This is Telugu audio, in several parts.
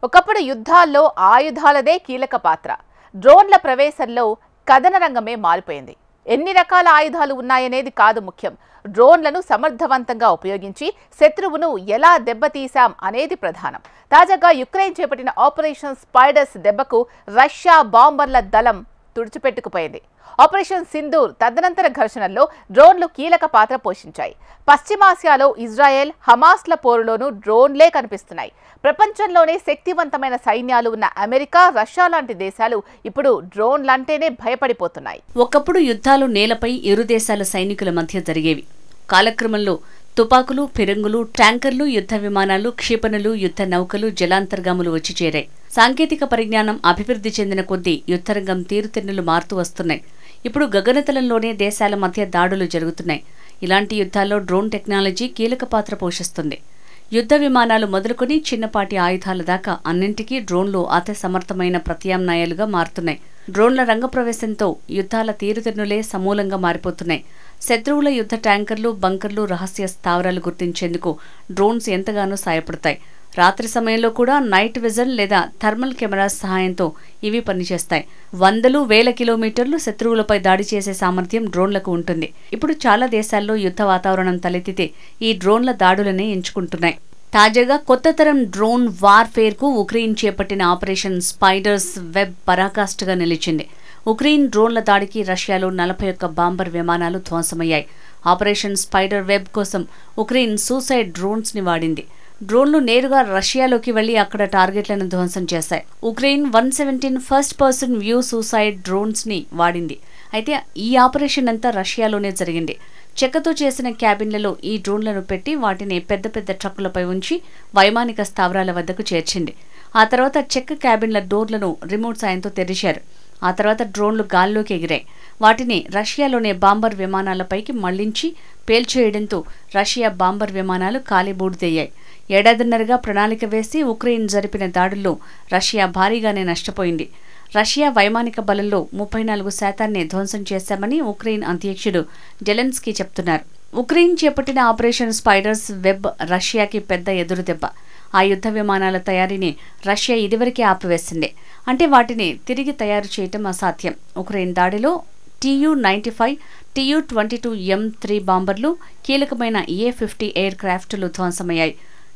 ఒకప్పుడు యుద్ధాల్లో ఆయుధాలదే కీలక పాత్ర. డ్రోన్ల ప్రవేశంలో కథన రంగమే మారిపోయింది. ఎన్ని రకాల ఆయుధాలు ఉన్నాయనేది కాదు ముఖ్యం, డ్రోన్లను సమర్థవంతంగా ఉపయోగించి శత్రువును ఎలా దెబ్బతీశాం అనేది ప్రధానం. తాజాగా యుక్రెయిన్ చేపట్టిన ఆపరేషన్ స్పైడర్స్ దెబ్బకు రష్యా బాంబర్ల దళం తుడిచిపెట్టుకుపోయింది. ఆపరేషన్ సింధూర్ తదనంతర ఘర్షణల్లో డ్రోన్లు కీలక పాత్ర పోషించాయి. పశ్చిమాసియాలో ఇజ్రాయెల్, హమాస్ల పోరులోనూ డ్రోన్లే కనిపిస్తున్నాయి. ప్రపంచంలోనే శక్తివంతమైన సైన్యాలు ఉన్న అమెరికా, రష్యా లాంటి దేశాలు ఇప్పుడు డ్రోన్లంటేనే భయపడిపోతున్నాయి. ఒకప్పుడు యుద్ధాలు నేలపై ఇరు దేశాల సైనికుల మధ్య జరిగేవి. కాలక్రమంలో తుపాకులు, ఫిరంగులు, ట్యాంకర్లు, యుద్ధ విమానాలు, క్షిపణులు, యుద్ధ నౌకలు, జలాంతర్గాములు వచ్చి చేరాయి. సాంకేతిక పరిజ్ఞానం అభివృద్ధి చెందిన కొద్దీ యుద్ధరంగం తీరుతెన్నులు మారుతూ వస్తున్నాయి. ఇప్పుడు గగనతలంలోనే దేశాల మధ్య దాడులు జరుగుతున్నాయి. ఇలాంటి యుద్ధాల్లో డ్రోన్ టెక్నాలజీ కీలక పాత్ర పోషిస్తుంది. యుద్ధ విమానాలు మొదలుకొని చిన్నపాటి ఆయుధాల దాకా అన్నింటికీ డ్రోన్లు అతి సమర్థమైన ప్రత్యామ్నాయాలుగా మారుతున్నాయి. డ్రోన్ల రంగప్రవేశంతో యుద్ధాల తీరుతెన్నులే సమూలంగా మారిపోతున్నాయి. శత్రువుల యుద్ధ ట్యాంకర్లు, బంకర్లు, రహస్య స్థావరాలు గుర్తించేందుకు డ్రోన్స్ ఎంతగానో సాయపడతాయి. రాత్రి సమయంలో కూడా నైట్ విజన్ లేదా థర్మల్ కెమెరాస్ సహాయంతో ఇవి పనిచేస్తాయి. వందలు, వేల కిలోమీటర్లు శత్రువులపై దాడి చేసే సామర్థ్యం డ్రోన్లకు ఉంటుంది. ఇప్పుడు చాలా దేశాల్లో యుద్ధ వాతావరణం తలెత్తితే ఈ డ్రోన్ల దాడులనే ఎంచుకుంటున్నాయి. తాజాగా కొత్త తరం డ్రోన్ వార్ఫేర్ కు ఉక్రెయిన్ చేపట్టిన ఆపరేషన్ స్పైడర్స్ వెబ్ పరాకాష్ఠగా నిలిచింది. ఉక్రెయిన్ డ్రోన్ల దాడికి రష్యాలో 41 బాంబర్ విమానాలు ధ్వంసమయ్యాయి. ఆపరేషన్ స్పైడర్ వెబ్ కోసం ఉక్రెయిన్ సూసైడ్ డ్రోన్స్ ని వాడింది. డ్రోన్లు నేరుగా రష్యాలోకి వెళ్లి అక్కడ టార్గెట్లను ధ్వంసం చేశాయి. Ukraine 117 first person view suicide drones ని వాడింది. అయితే ఈ ఆపరేషన్ అంతా రష్యాలోనే జరిగింది. చెక్కతో చేసిన క్యాబిన్లలో ఈ డ్రోన్లను పెట్టి వాటిని పెద్ద పెద్ద ట్రక్కులపై ఉంచి వైమానిక స్థావరాల వద్దకు చేర్చింది. ఆ తర్వాత చెక్క క్యాబిన్ల డోర్లను రిమోట్ సాయంతో తెరిచారు. ఆ తర్వాత డ్రోన్లు గాల్లోకి ఎగిరాయి. వాటిని రష్యాలోనే బాంబర్ విమానాలపైకి మళ్లించి పేల్చేయడంతో రష్యా బాంబర్ విమానాలు కాలిబూడిదయ్యాయి. ఏడాదిన్నరగా ప్రణాళిక వేసి ఉక్రెయిన్ జరిపిన దాడుల్లో రష్యా భారీగానే నష్టపోయింది. రష్యా వైమానిక బలంలో 34% ధ్వంసం చేశామని ఉక్రెయిన్ అధ్యక్షుడు జెలెన్స్కీ చెప్తున్నారు. ఉక్రెయిన్ చేపట్టిన ఆపరేషన్ స్పైడర్స్ వెబ్ రష్యాకి పెద్ద ఎదురుదెబ్బ. ఆ యుద్ధ విమానాల తయారీని రష్యా ఇదివరకే ఆపివేసింది. అంటే వాటిని తిరిగి తయారు చేయటం అసాధ్యం. ఉక్రెయిన్ దాడిలో Tu-95, Tu-22M3 బాంబర్లు, కీలకమైన A-50 ఎయిర్ క్రాఫ్టులు ధ్వంసమయ్యాయి.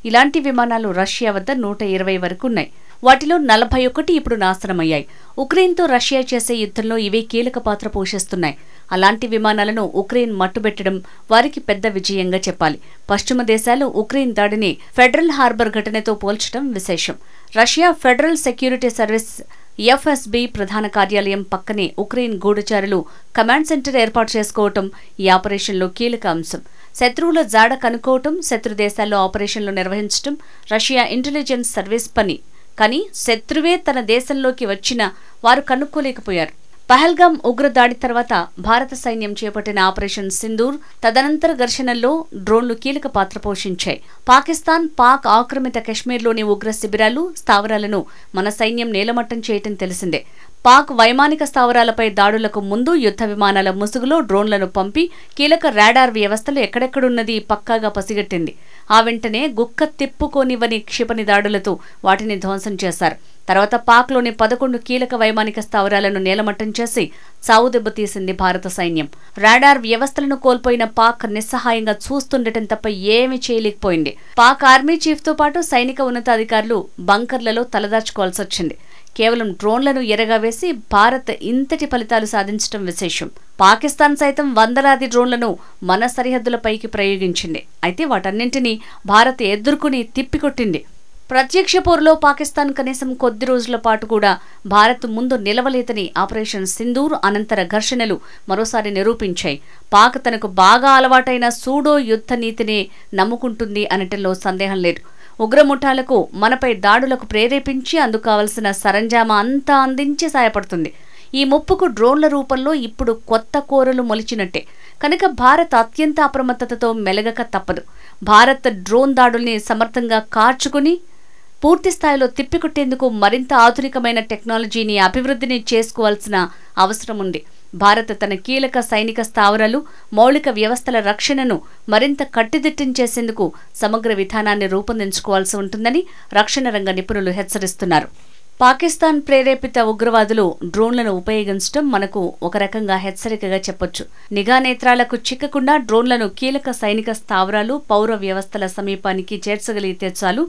ఇలాంటి విమానాలు రష్యా వద్ద 120 వరకు ఉన్నాయి. వాటిలో 41 ఇప్పుడు నాశనమయ్యాయి. ఉక్రెయిన్తో రష్యా చేసే యుద్ధంలో ఇవే కీలక పాత్ర పోషిస్తున్నాయి. అలాంటి విమానాలను ఉక్రెయిన్ మట్టుబెట్టడం వారికి పెద్ద విజయంగా చెప్పాలి. పశ్చిమ దేశాలు ఉక్రెయిన్ దాడిని ఫెడరల్ హార్బర్ ఘటనతో పోల్చడం విశేషం. Russia federal security service FSB ప్రధాన కార్యాలయం పక్కనే ఉక్రెయిన్ గూఢచారులు కమాండ్ సెంటర్ ఏర్పాటు చేసుకోవటం ఈ ఆపరేషన్లో కీలక అంశం. శత్రువుల జాడ కనుక్కోవటం, శత్రు దేశాల్లో ఆపరేషన్లు నిర్వహించడం రష్యా ఇంటెలిజెన్స్ సర్వీస్ పని. కానీ శత్రువే తన దేశంలోకి వచ్చినా వారు కనుక్కోలేకపోయారు. పహల్గామ్ ఉగ్రదాడి తర్వాత భారత సైన్యం చేపట్టిన ఆపరేషన్ సింధూర్ తదనంతర ఘర్షణల్లో డ్రోన్లు కీలక పాత్ర పోషించాయి. పాక్ ఆక్రమిత కశ్మీర్లోని ఉగ్ర శిబిరాలు, స్థావరాలను మన సైన్యం నేలమట్టం చేయటం తెలిసిందే. పాక్ వైమానిక స్థావరాలపై దాడులకు ముందు యుద్ధ విమానాల ముసుగులో డ్రోన్లను పంపి కీలక రాడార్ వ్యవస్థలు ఎక్కడెక్కడున్నది పక్కాగా పసిగట్టింది. ఆ వెంటనే గుక్క తిప్పుకోనివ్వని క్షిపణి దాడులతో వాటిని ధ్వంసం చేశారు. తర్వాత పాక్లోని 11 కీలక వైమానిక స్థావరాలను నేలమట్టం చేసి చావు దెబ్బతీసింది భారత సైన్యం. రాడార్ వ్యవస్థలను కోల్పోయిన పాక్ నిస్సహాయంగా చూస్తుండటం తప్ప ఏమీ చేయలేకపోయింది. పాక్ ఆర్మీ చీఫ్తో పాటు సైనిక ఉన్నతాధికారులు బంకర్లలో తలదాచుకోవాల్సొచ్చింది. కేవలం డ్రోన్లను ఎరగా వేసి భారత్ ఇంతటి ఫలితాలు సాధించడం విశేషం. పాకిస్తాన్ సైతం వందలాది డ్రోన్లను మన సరిహద్దులపైకి ప్రయోగించింది. అయితే వాటన్నింటినీ భారత్ ఎదుర్కొని తిప్పికొట్టింది. ప్రత్యక్ష పోరులో పాకిస్తాన్ కనీసం కొద్ది రోజుల పాటు కూడా భారత్ ముందు నిలవలేదని ఆపరేషన్ సింధూర్ అనంతర ఘర్షణలు మరోసారి నిరూపించాయి. పాక్ తనకు బాగా అలవాటైన సూడో యుద్ధ నీతినే నమ్ముకుంటుంది అనటంలో సందేహం లేదు. ఉగ్రముఠాలకు మనపై దాడులకు ప్రేరేపించి అందుకు కావలసిన సరంజామా అంతా అందించి సాయపడుతుంది. ఈ ముప్పుకు డ్రోన్ల రూపంలో ఇప్పుడు కొత్త కోరలు మొలిచినట్టే. కనుక భారత్ అత్యంత అప్రమత్తతతో మెలగక తప్పదు. భారత్ డ్రోన్ దాడుల్ని సమర్థంగా కార్చుకుని పూర్తి స్థాయిలో తిప్పికొట్టేందుకు మరింత ఆధునికమైన టెక్నాలజీని అభివృద్ధిని చేసుకోవాల్సిన అవసరం ఉంది. భారత్ తన కీలక సైనిక స్థావరాలు, మౌలిక వ్యవస్థల రక్షణను మరింత కట్టుదిట్టం చేసేందుకు సమగ్ర విధానాన్ని రూపొందించుకోవాల్సి ఉంటుందని రక్షణ రంగ నిపుణులు హెచ్చరిస్తున్నారు. పాకిస్తాన్ ప్రేరేపిత ఉగ్రవాదులు డ్రోన్లను ఉపయోగించడం మనకు ఒక రకంగా హెచ్చరికగా చెప్పొచ్చు. నిఘా నేత్రాలకు చిక్కకుండా డ్రోన్లను కీలక సైనిక స్థావరాలు, పౌర వ్యవస్థల సమీపానికి చేర్చగలిగితే చాలు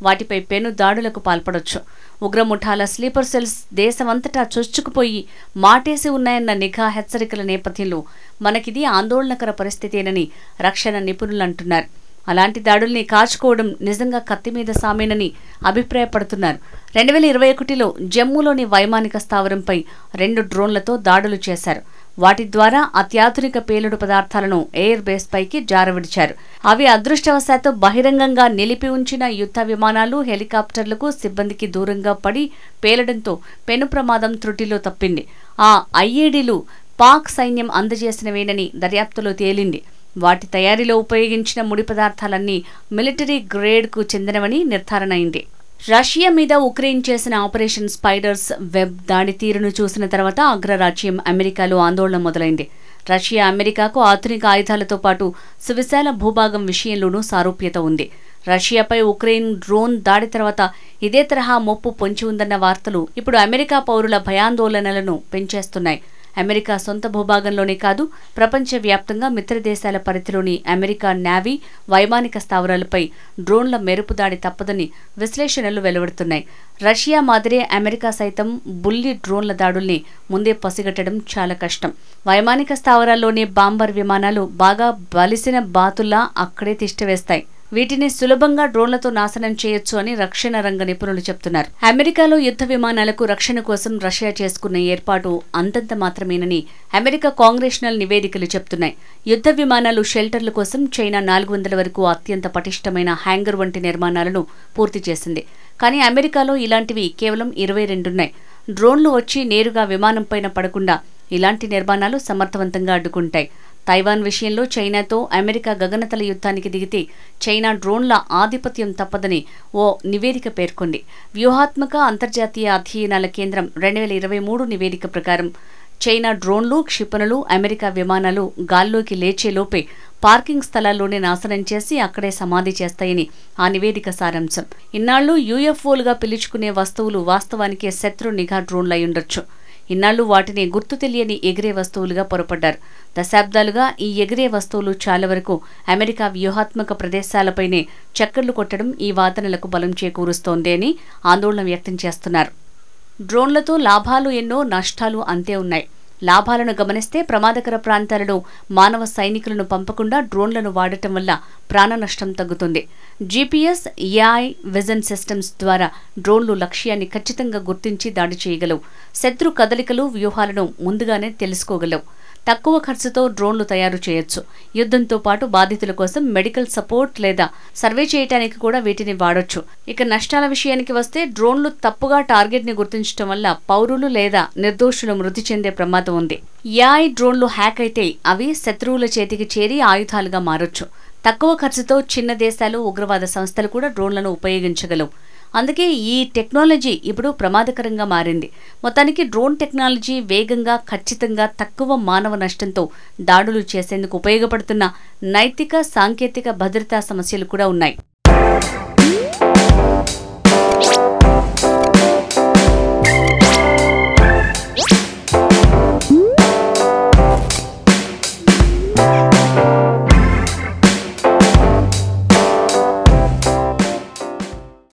వాటిపై పెను దాడులకు పాల్పడొచ్చు. ఉగ్రముఠాల స్లీపర్ సెల్స్ దేశమంతటా చొచ్చుకుపోయి మాటేసి ఉన్నాయన్న నిఘా హెచ్చరికల నేపథ్యంలో మనకిది ఆందోళనకర పరిస్థితేనని రక్షణ నిపుణులు అంటున్నారు. అలాంటి దాడుల్ని కాచుకోవడం నిజంగా కత్తిమీద సామేనని అభిప్రాయపడుతున్నారు. 2021లో జమ్మూలోని వైమానిక స్థావరంపై 2 డ్రోన్లతో దాడులు చేశారు. వాటి ద్వారా అత్యాధునిక పేలుడు పదార్థాలను ఎయిర్ బేస్ పైకి జారవిడిచారు. అవి అదృష్టవశాత్తు బహిరంగంగా నిలిపి ఉంచిన యుద్ధ విమానాలు, హెలికాప్టర్లకు సిబ్బందికి దూరంగా పడి పేలడంతో పెను ప్రమాదం త్రుటిలో తప్పింది. ఆ ఐఈడీలు పాక్ సైన్యం అందజేసినవేనని దర్యాప్తులో తేలింది. వాటి తయారీలో ఉపయోగించిన ముడి పదార్థాలన్నీ మిలిటరీ గ్రేడ్కు చెందినవని నిర్ధారణ అయింది. రష్యా మీద ఉక్రెయిన్ చేసిన ఆపరేషన్ స్పైడర్స్ వెబ్ దాడి తీరును చూసిన తర్వాత అగ్రరాజ్యం అమెరికాలో ఆందోళన మొదలైంది. రష్యా అమెరికాకు ఆధునిక ఆయుధాలతో పాటు సువిశాల భూభాగం విషయంలోనూ సారూప్యత ఉంది. రష్యాపై ఉక్రెయిన్ డ్రోన్ దాడి తర్వాత ఇదే తరహా ముప్పు పొంచి ఉందన్న వార్తలు ఇప్పుడు అమెరికా పౌరుల భయాందోళనలను పెంచేస్తున్నాయి. అమెరికా సొంత భూభాగంలోనే కాదు, ప్రపంచవ్యాప్తంగా మిత్రదేశాల పరిధిలోని అమెరికా నేవీ, వైమానిక స్థావరాలపై డ్రోన్ల మెరుపు దాడి తప్పదని విశ్లేషణలు వెలువడుతున్నాయి. రష్యా మాదిరే అమెరికా సైతం బుల్లి డ్రోన్ల దాడుల్ని ముందే పసిగట్టడం చాలా కష్టం. వైమానిక స్థావరాల్లోని బాంబర్ విమానాలు బాగా బలిసిన బాతుల్లా అక్కడే తిష్టవేస్తాయి. వీటిని సులభంగా డ్రోన్లతో నాశనం చేయొచ్చు అని రక్షణ రంగ నిపుణులు చెప్తున్నారు. అమెరికాలో యుద్ధ విమానాలకు రక్షణ కోసం రష్యా చేసుకున్న ఏర్పాటు అంతంత మాత్రమేనని అమెరికా కాంగ్రెషనల్ నివేదికలు చెప్తున్నాయి. యుద్ధ విమానాలు షెల్టర్ల కోసం చైనా 400 వరకు అత్యంత పటిష్టమైన హ్యాంగర్ వంటి నిర్మాణాలను పూర్తి చేసింది. కానీ అమెరికాలో ఇలాంటివి కేవలం 22 ఉన్నాయి. డ్రోన్లు వచ్చి నేరుగా విమానంపైన పడకుండా ఇలాంటి నిర్మాణాలు సమర్థవంతంగా అడ్డుకుంటాయి. తైవాన్ విషయంలో చైనాతో అమెరికా గగనతల యుద్ధానికి దిగితే చైనా డ్రోన్ల ఆధిపత్యం తప్పదని ఓ నివేదిక పేర్కొంది. వ్యూహాత్మక అంతర్జాతీయ అధ్యయనాల కేంద్రం 2023 నివేదిక ప్రకారం చైనా డ్రోన్లు, క్షిపణులు అమెరికా విమానాలు గాల్లోకి లేచేలోపే పార్కింగ్ స్థలాల్లోనే నాశనం చేసి అక్కడే సమాధి చేస్తాయని ఆ నివేదిక సారాంశం. ఇన్నాళ్లు యూఎఫ్ఓలుగా పిలుచుకునే వస్తువులు వాస్తవానికి శత్రు నిఘా డ్రోన్లయ్యుండొచ్చు. ఇన్నాళ్లు వాటిని గుర్తు తెలియని ఎగిరే వస్తువులుగా పొరపడ్డారు. దశాబ్దాలుగా ఈ ఎగిరే వస్తువులు చాలా వరకు అమెరికా వ్యూహాత్మక ప్రదేశాలపైనే చక్కర్లు కొట్టడం ఈ వాదనలకు బలం చేకూరుస్తోంది అని ఆందోళన వ్యక్తం చేస్తున్నారు. డ్రోన్లతో లాభాలు ఎన్నో, నష్టాలు అంతే ఉన్నాయి. లాభాలను గమనిస్తే ప్రమాదకర ప్రాంతాలలో మానవ సైనికులను పంపకుండా డ్రోన్లను వాడటం వల్ల ప్రాణ నష్టం తగ్గుతుంది. జీపీఎస్, ఏఐ విజన్ సిస్టమ్స్ ద్వారా డ్రోన్లు లక్ష్యాన్ని ఖచ్చితంగా గుర్తించి దాడి చేయగలవు. శత్రు కదలికలు, వ్యూహాలను ముందుగానే తెలుసుకోగలవు. తక్కువ ఖర్చుతో డ్రోన్లు తయారు చేయొచ్చు. యుద్ధంతో పాటు బాధితుల కోసం మెడికల్ సపోర్ట్ లేదా సర్వే చేయడానికి కూడా వీటిని వాడొచ్చు. ఇక నష్టాల విషయానికి వస్తే డ్రోన్లు తప్పుగా టార్గెట్ ని గుర్తించడం వల్ల పౌరులు లేదా నిర్దోషులు మృతి చెందే ప్రమాదం ఉంది. ఏఐ డ్రోన్లు హ్యాక్ అయితే అవి శత్రువుల చేతికి చేరి ఆయుధాలుగా మారొచ్చు. తక్కువ ఖర్చుతో చిన్న దేశాలు, ఉగ్రవాద సంస్థలు కూడా డ్రోన్లను ఉపయోగించగలవు. అందుకే ఈ టెక్నాలజీ ఇప్పుడు ప్రమాదకరంగా మారింది. మొత్తానికి డ్రోన్ టెక్నాలజీ వేగంగా, ఖచ్చితంగా, తక్కువ మానవ నష్టంతో దాడులు చేసేందుకు ఉపయోగపడుతున్న నైతిక, సాంకేతిక, భద్రతా సమస్యలు కూడా ఉన్నాయి.